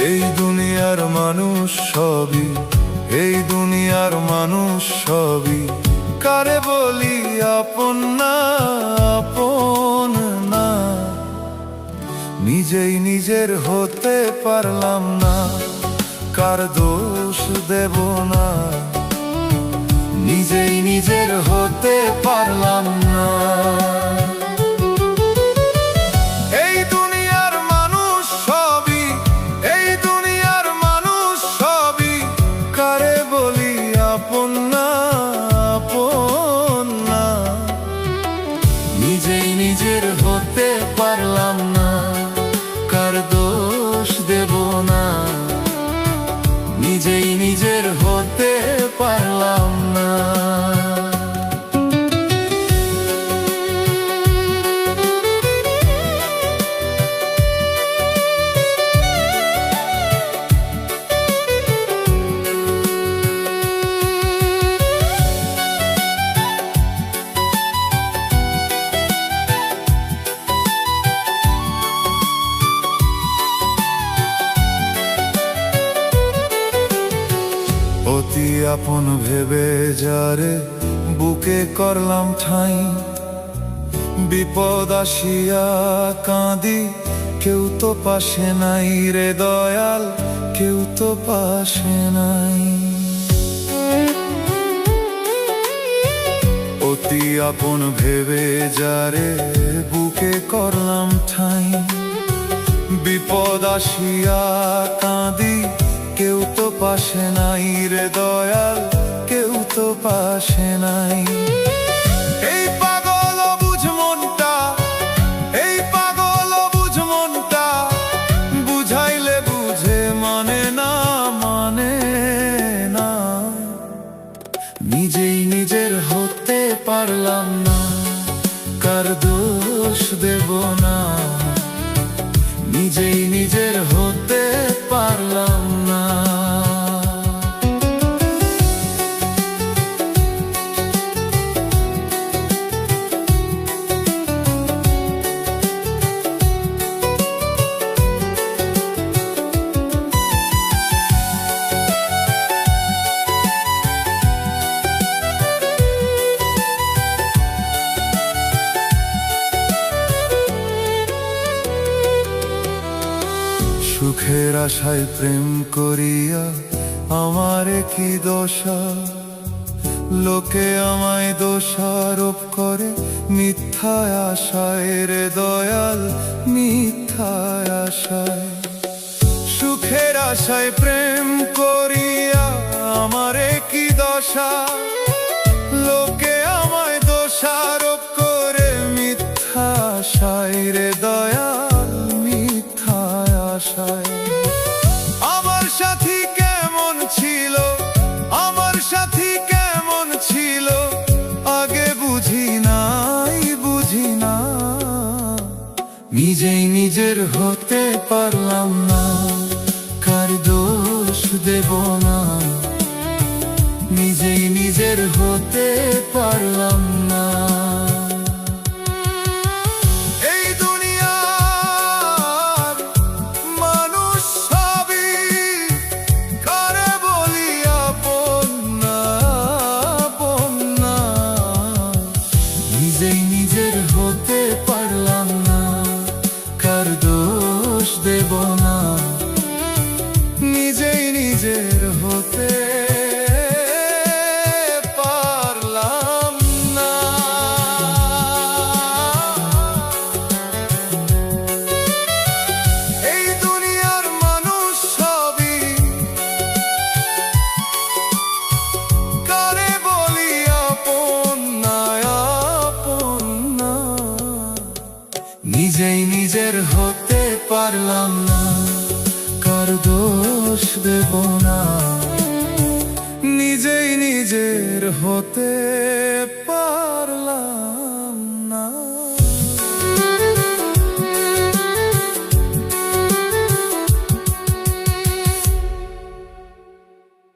এই দুনিয়ার মানুষ সবই, এই দুনিয়ার মানুষ সবই, কারে বলি আপন না, আপন না। নিজেই নিজের হতে পারলাম না, কার দোষ দেব না। নিজেই নিজের হতে পারলাম না। নিজেই নিজের হতে পারলাম না, কার দোষ দেব না। নিজেই নিজের হতে পারলাম না। অতি আপন ভেবে যারে বুকে করলাম ঠাঁই, বিপদ আসিয়া কাঁদি, কেউ তো পাশে নাই রে দয়াল, কেউ তো পাশে নাই। অতি আপন ভেবে যারে বুকে করলাম ঠাঁই, বিপদ আসিয়া কাঁদি, কেউ তো পাশে নাই রে দয়াল, কেউ তো পাশে নাই। এই পাগল বুঝ মনটা, এই পাগল বুঝ মনটা, বুঝাইলে বুঝে মানে না, মানে না। নিজেই নিজের হতে পারলাম না, কার দোষ দেব না। নিজেই নিজের হতে পারলাম না। সুখের আশায় প্রেম করিয়া আমারে কি দোষা, লোকে আমায় দোষারোপ করে মিথ্যায় আশায় রে দয়াল, মিথ্যায় আশায়। সুখের আশায় প্রেম করিয়া আমারে কি দশা, লোকে আমায় দোষারোপ করে মিথ্যা আশায় রে দয়াল, মিথ্যায় আশায়। আমার সাথী কেমন ছিল, আমার সাথী কেমন ছিল, আগে বুঝি নাই, বুঝি না। নিজেই নিজের হতে পারলাম না, কার দোষ দেব না। নিজেই নিজের হতে পারলাম না। নিজেই নিজের হতে পারলাম না, কার দোষ দেব না। নিজেই নিজের হতে পারলাম না। এই দুনিয়ার মানুষ সবই, কারে বলি আপন না, আপন না। নিজেই নিজের হতে পারলাম না, কার দোষ দেব না। নিজেই নিজের হতে পারলাম।